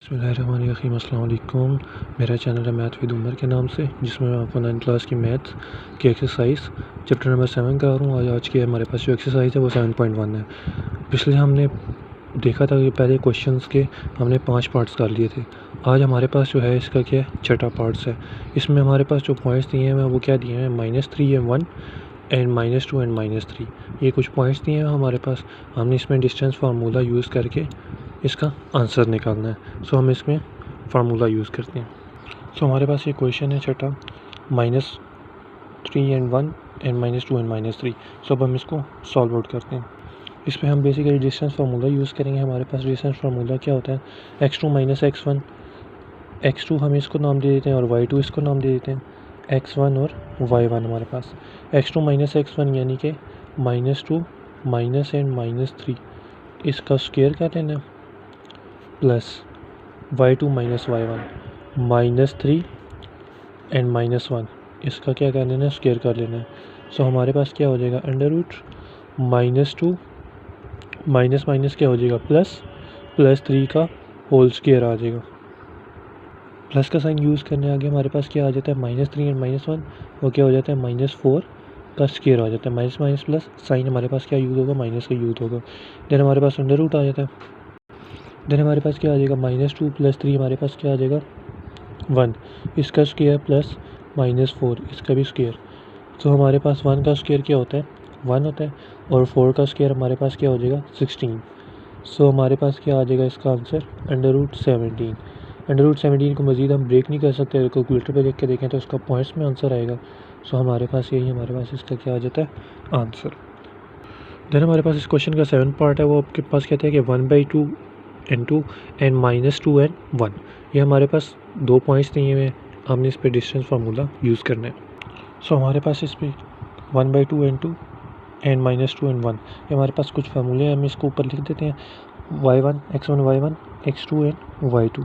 बिस्मिल्लाहिर्रहमानिर्रहीम। अस्सलाम वालेकुम। मेरा चैनल है मैथ विद उमर के नाम से, जिसमें मैं आपको 9th क्लास की मैथ की एक्सरसाइज चैप्टर नंबर 7 करा रहा हूँ। आज की हमारे पास जो एक्सरसाइज है वो 7.1 है। पिछले हमने देखा था कि पहले क्वेश्चंस के हमने 5 पार्ट्स कर लिए थे। आज हमारे पास जो है इसका क्या है, छठा पार्ट्स है। इसमें हमारे पास जो पॉइंट्स दिए हैं वो क्या दिए हैं, -3 एंड 1 एंड -2 एंड -3, ये कुछ पॉइंट्स दिए हैं हमारे पास। हमने इसमें डिस्टेंस फार्मूला यूज़ करके इसका आंसर निकालना है। सो हम इसमें फार्मूला यूज़ करते हैं। सो हमारे पास ये क्वेश्चन है छठा, -3 एंड 1 एंड -2 एंड -3। सो अब हम इसको सॉल्व आउट करते हैं। इस पर हम बेसिकली डिस्टेंस फार्मूला यूज़ करेंगे। हमारे पास डिस्टेंस फार्मूला क्या होता है, x2 - x1। x2 हम इसको नाम दे देते हैं और y2 इसको नाम दे देते हैं, x1 और y1 हमारे पास। x2 - x1 यानी कि -2 एंड -3, इसका स्क्वायर कर लेना है, प्लस y2 - y1 -3 एंड -1, इसका क्या कर लेना है, स्क्वायर कर लेना है। सो हमारे पास क्या हो जाएगा, √-2 माइनस क्या हो जाएगा, प्लस 3 का होल स्क्वायर आ जाएगा। प्लस का साइन यूज़ करने आगे हमारे पास क्या आ जाता है, -3 एंड -1, वो क्या हो जाता है, -4 का स्क्वायर आ जाता है। माइनस माइनस प्लस साइन हमारे पास क्या यूज़ होगा, माइनस का यूज़ होगा। देन हमारे पास √ आ जाता है। देन हमारे पास क्या आ जाएगा, -2 + 3 हमारे पास क्या आ जाएगा, 1, इसका स्क्वायर प्लस -4 इसका भी स्क्वायर। तो हमारे पास 1 का स्क्वायर क्या होता है, 1 होता है, और 4 का स्क्वायर हमारे पास क्या हो जाएगा, 16। सो हमारे पास क्या आ जाएगा इसका आंसर, √17। √17 को मज़ीद हम ब्रेक नहीं कर सकते, अगर कैलकुलेटर पे देख के देखें तो उसका पॉइंट्स में आंसर आएगा। सो हमारे पास यही, हमारे पास इसका क्या आ जाता है, आंसर। देन हमारे पास इस क्वेश्चन का 7 पार्ट है, वो आपके पास कहते हैं कि 1/2 एंड 2 एंड -2 एंड 1, ये हमारे पास 2 पॉइंट्स दिए हुए हैं। हमने इस पर डिस्टेंस फार्मूला यूज़ करना है। सो हमारे पास इस पर 1/2 एंड 2 एंड -2 एंड 1, ये हमारे पास कुछ फार्मूले हैं, हम इसको ऊपर लिख देते हैं, y1 x1 y1 x2 and y2।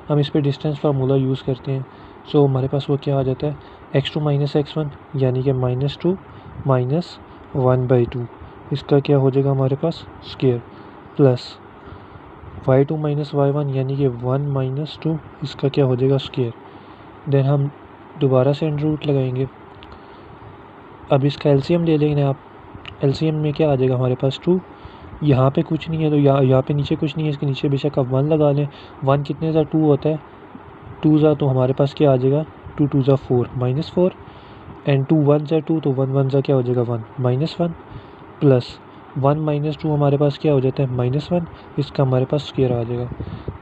हम इस पर डिस्टेंस फार्मूला यूज़ करते हैं। सो हमारे पास वो क्या आ जाता है, x2 - x1 यानी कि -2 माइनस 1/2, इसका क्या हो जाएगा हमारे पास, स्क्वायर, प्लस y2 - y1 यानी कि 1 - 2, इसका क्या हो जाएगा, स्क्वायर। देन हम दोबारा से √ लगाएंगे। अब इसका एलसीएम ले लेंगे आप। एलसीएम में क्या आ जाएगा हमारे पास, 2, यहाँ पे कुछ नहीं है तो यहाँ पे नीचे कुछ नहीं है, इसके नीचे बेशक आप 1 लगा लें। 1 कितने ज़ा 2 होता है, 2 ज़ा, तो हमारे पास क्या आ जाएगा, 2 2 ज़ा 4 -4, एंड 2 1 ज़ा 2, तो 1 1 ज़ा क्या हो जाएगा, 1 -1, प्लस 1 - 2 हमारे पास क्या हो जाता है, -1, इसका हमारे पास स्क्वायर आ जाएगा।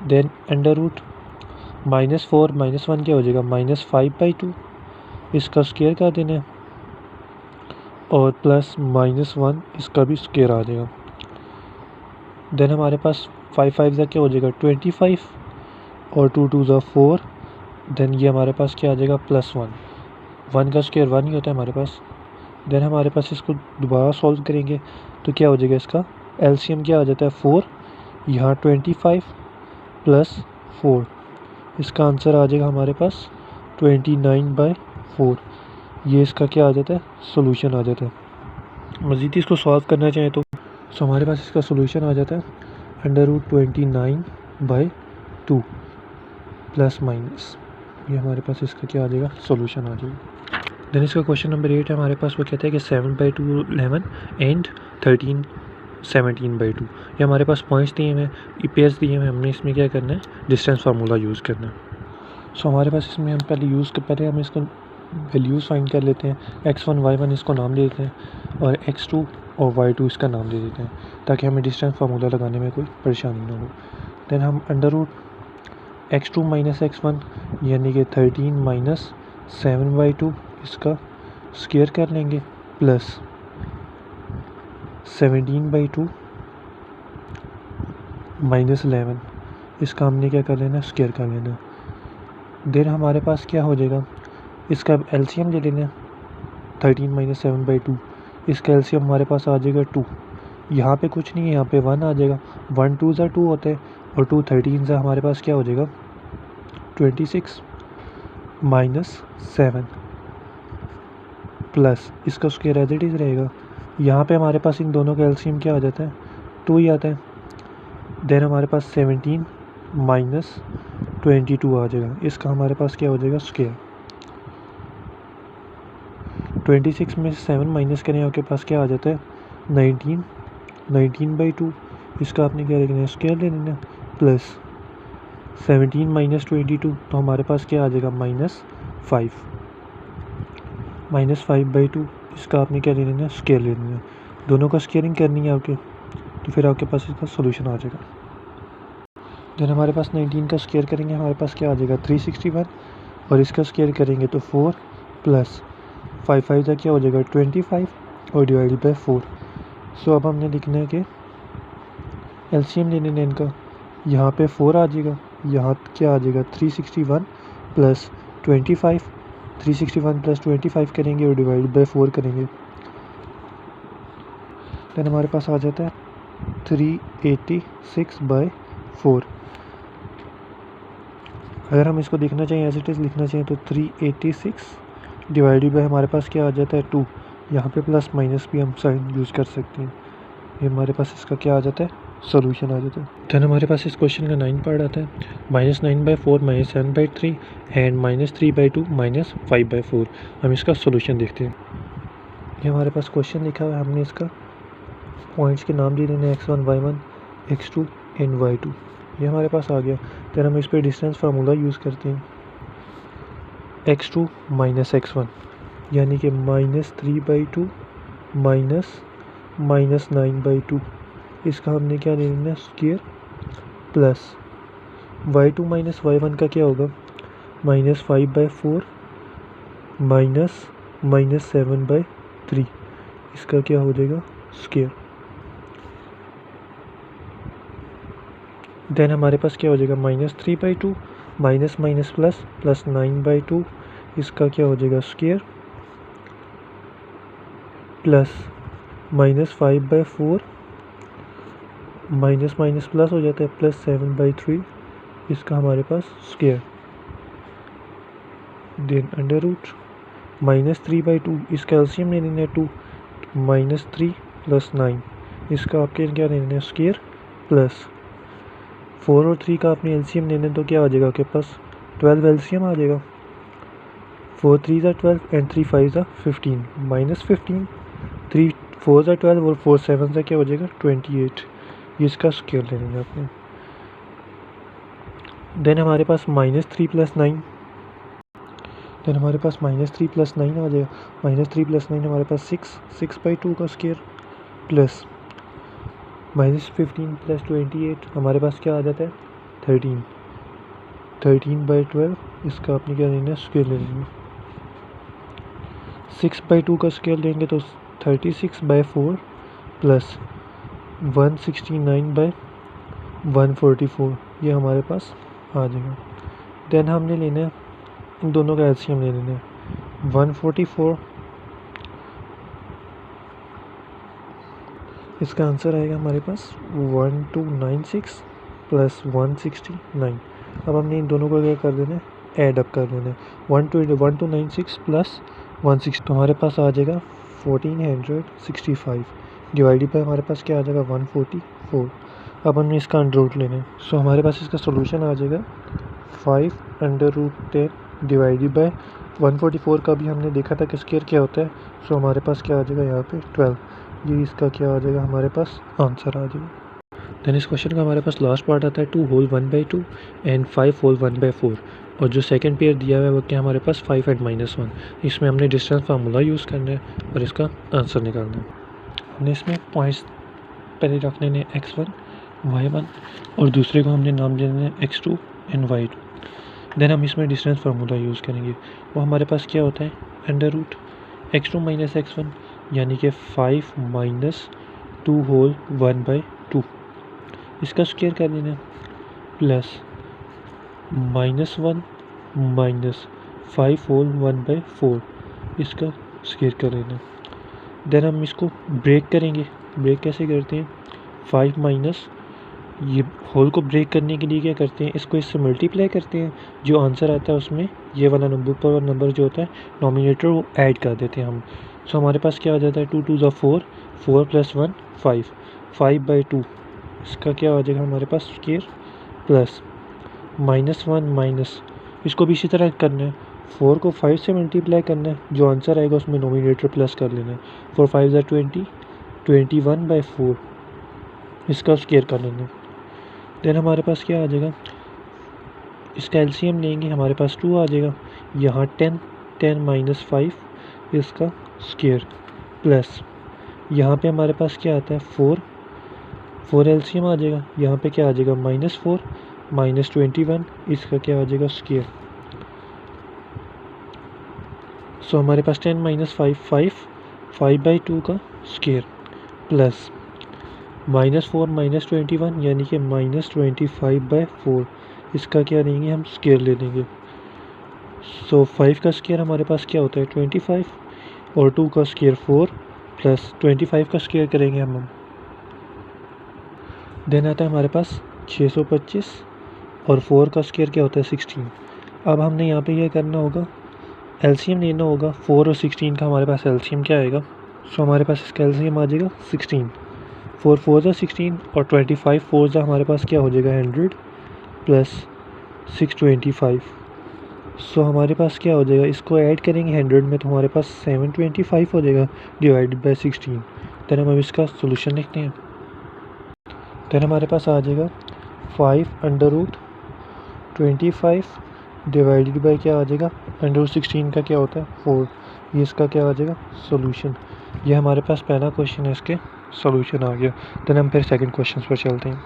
देन -4 -1 क्या हो जाएगा, -5/2, इसका स्क्वायर कर देना है, और प्लस -1 इसका भी स्क्वायर आ जाएगा। देन हमारे पास 5 5 ज़ा क्या हो जाएगा, 25, और 2 2 ज़ा 4, देन ये हमारे पास क्या आ जाएगा, +1, 1 का स्क्वायर 1 ही होता है हमारे पास। देन हमारे पास इसको दोबारा सॉल्व करेंगे तो क्या हो जाएगा, इसका एलसीएम क्या आ जाता है, 4, यहाँ 25 + 4, इसका आंसर आ जाएगा हमारे पास 29/4। ये इसका क्या आ जाता है, सोल्यूशन आ जाता है। मज़ीद इसको सॉल्व करना चाहें तो हमारे पास इसका सोल्यूशन आ जाता है √29/2 प्लस माइनस, ये हमारे पास इसका क्या आ जाएगा, सोल्यूशन आ जाएगा। देन इसका क्वेश्चन नंबर 8 है हमारे पास, वो कहता है कि 7/2 11 एंड 13 17/2, ये हमारे पास पॉइंट्स दिए हुए हैं, पेयर्स दिए हुए हैं। हमने इसमें क्या करना है, डिस्टेंस फार्मूला यूज़ करना है। सो हमारे पास इसमें हम पहले हम इसको वैल्यूज़ फाइंड कर लेते हैं। x1 y1 इसको नाम दे देते हैं, और x2 और y2 इसका नाम दे देते हैं, ताकि हमें डिस्टेंस फार्मूला लगाने में कोई परेशानी ना हो। देन हम x2 - x1 यानी कि 13 - 7/2, इसका स्क्वायर कर लेंगे, प्लस 17/2 -11, इसका हमने क्या कर लेना, स्क्वायर कर लेना। देन हमारे पास क्या हो जाएगा, इसका एलसीएम ले लेना, 13 - 7/2, इसका एलसीएम हमारे पास आ जाएगा 2, यहाँ पे कुछ नहीं है, यहाँ पे 1 आ जाएगा, 1 2 ज़ा 2 होता है, और 2 13 ज़ा हमारे पास क्या हो जाएगा, 26 - 7, प्लस इसका स्क्वायर एज इट इज़ रहेगा। यहाँ पे हमारे पास इन दोनों का एलसीएम क्या आ जाता है, 2 ही आता है। देन हमारे पास 17 - 22 आ जाएगा। इसका हमारे पास क्या हो जाएगा स्क्वायर। 26 में 7 माइनस करें आपके पास क्या आ जाता है 19, 19/2 इसका आपने क्या लिखना है स्क्वायर ले लेना प्लस 17 माइनस 22 तो हमारे पास क्या आ जाएगा -5, -5/2 इसका आपने क्या ले लेना है स्क्वायर ले लेना है। दोनों का स्क्वायरिंग करनी है आपके, तो फिर आपके पास इसका सोल्यूशन आ जाएगा। देन हमारे पास 19 का स्क्वायर करेंगे हमारे पास क्या आ जाएगा 361 और इसका स्क्वायर करेंगे तो 4 प्लस 5 5 का क्या हो जाएगा 25 और डिवाइडेड बाय 4। सो अब हमने लिखना है कि एलसीएम लेने हैं इनका, यहाँ पे 4 आ जाएगा, यहाँ क्या आ जाएगा 361 प्लस 25, 361 प्लस 25 करेंगे और डिवाइड बाय 4 करेंगे। देन हमारे पास आ जाता है 386/4। अगर हम इसको देखना चाहिए एज इट इज़ लिखना चाहिए तो 386 डिवाइडेड बाय हमारे पास क्या आ जाता है 2, यहाँ पे प्लस माइनस भी हम साइन यूज़ कर सकते हैं। ये हमारे पास इसका क्या आ जाता है सोल्यूशन आ जाता है। देन हमारे पास इस क्वेश्चन का 9 पार्ट आता है -9/4 -7/3 एंड -3/2 -5/4। हम इसका सोल्यूशन देखते हैं। ये हमारे पास क्वेश्चन लिखा हुआ है, हमने इसका पॉइंट्स के नाम दे देने x1 y1 x2 and y2। ये हमारे पास आ गया। फिर हम इस पर डिस्टेंस फार्मूला यूज़ करते हैं x2 माइनस x1 यानी कि -3/2 -9/2 इसका हमने क्या ले लेना है square plus y2 minus y1 का क्या होगा -5/4 -7/3 इसका क्या हो जाएगा स्क्वायर। देन हमारे पास क्या हो जाएगा -3/2 माइनस माइनस प्लस प्लस 9/2 इसका क्या हो जाएगा square plus -5/4 minus minus plus हो जाता है प्लस 7/3 इसका हमारे पास स्क्वायर। देन अंडर रूट -3/2 इसका एलसीएम ले लेना है 2 -3 प्लस 9 इसका आपके क्या ले लेना है स्क्वायर प्लस 4 और 3 का आपने एलसीएम लेना है तो क्या आ जाएगा आपके पास 12 एलसीएम आ जाएगा। 4 3 12 एंड 3 5 15 -15 3 4 12 और 4 7 क्या हो जाएगा 28 इसका स्क्वायर ले लेंगे आपने। देन हमारे पास -3 प्लस 9 देन हमारे पास -3 प्लस 9 आ जाएगा। -3 प्लस 9 हमारे पास 6/2 का स्क्वायर प्लस -15 प्लस 28 हमारे पास क्या आ जाता है 13/12 इसका आपने क्या लेना है स्क्वायर ले लेंगे। 6/2 का स्क्वायर लेंगे तो 36/4 प्लस 169/144 ये हमारे पास आ जाएगा। देन हमने लेना है इन दोनों का एलसीएम ले लेना है 144 इसका आंसर आएगा हमारे पास 1296 प्लस 169। अब हमने इन दोनों को क्या कर देना है ऐड अप कर देना है 1296 प्लस 160 तो हमारे पास आ जाएगा 1465 डिवाइडेड बाय हमारे पास क्या आ जाएगा 144। अब हमने इसका अंडर रूट लेना है। सो हमारे पास इसका सोल्यूशन आ जाएगा 5/10 डिवाइडेड बाय 144 का भी हमने देखा था कि स्क्वायर क्या होता है। सो हमारे पास क्या आ जाएगा यहाँ पे 12 ये इसका क्या आ जाएगा हमारे पास आंसर आ जाएगा। देन इस क्वेश्चन का हमारे पास लास्ट पार्ट आता है 2 होल 1/2 एंड 5 होल 1/4 और जो सेकंड पेयर दिया हुआ है वो क्या हमारे पास 5 एंड -1। इसमें हमने डिस्टेंस फार्मूला यूज़ करना है और इसका आंसर निकालना है। हमने इसमें पॉइंट्स पहले रख लेने x1 y1 और दूसरे को हमने नाम दे देना है x2 एंड y2। देन हम इसमें डिस्टेंस फार्मूला यूज़ करेंगे। वो हमारे पास क्या होता है under root x2 minus x1 यानी कि 5 माइनस 2 होल 1/2 इसका स्क्वायर कर लेना प्लस -1 माइनस 5 होल 1/4 इसका स्क्वायर कर लेना। देन हम इसको ब्रेक करेंगे। ब्रेक कैसे करते हैं 5 माइनस ये होल को ब्रेक करने के लिए क्या करते हैं इसको इससे मल्टीप्लाई करते हैं, जो आंसर आता है उसमें ये वाला नंबर जो होता है नॉमिनेटर वो ऐड कर देते हैं हम। सो हमारे पास क्या आ जाता है 2 2 4 4 प्लस 1 5 5/2 इसका क्या आ जाएगा हमारे पास स्क्वायर प्लस -1 माइनस, इसको भी इसी तरह करना है। 4 को 5 से मल्टीप्लाई करना है, जो आंसर आएगा उसमें नोमिनेटर प्लस कर लेना है। 4 5 ज़ा 20, 21/4 इसका स्क्वायर कर लेना है। देन हमारे पास क्या आ जाएगा, इसका एलसीएम लेंगे, हमारे पास 2 आ जाएगा। यहाँ 10 10 - 5 इसका स्क्वायर प्लस यहाँ पे हमारे पास क्या आता है 4 एलसीएम आ जाएगा। यहाँ पे क्या आ जाएगा -4 -21 इसका क्या आ जाएगा स्क्वायर। सो हमारे पास 10 - 5 5/2 का स्क्वायर प्लस -4 -21 यानी कि -25/4 इसका क्या लेंगे हम स्क्वायर ले लेंगे। सो 5 का स्क्वायर हमारे पास क्या होता है 25 और 2 का स्क्वायर 4 प्लस 25 का स्क्वायर करेंगे हम। देन आता है हमारे पास 625 और 4 का स्क्वायर क्या होता है 16। अब हमने यहाँ पे ये करना होगा, एलसीएम लेना होगा। 4 और 16 का हमारे पास एलसीएम क्या आएगा। सो हमारे पास इसका एलसीएम आ जाएगा 16। 4 4 ज़ा 16 और 25 4 ज़ा हमारे पास क्या हो जाएगा 100 प्लस 625। सो हमारे पास क्या हो जाएगा, इसको ऐड करेंगे 100 में तो हमारे पास 725 हो जाएगा डिवाइडेड बाय 16। देन हम इसका सोल्यूशन लिखते हैं। देन हमारे पास आ जाएगा 5/25 डिवाइडेड बाय क्या आ जाएगा √16 का क्या होता है 4। ये इसका क्या आ जाएगा सोल्यूशन। ये हमारे पास पहला क्वेश्चन है, इसके सोल्यूशन आ गया। देन हम फिर सेकंड क्वेश्चन पर चलते हैं।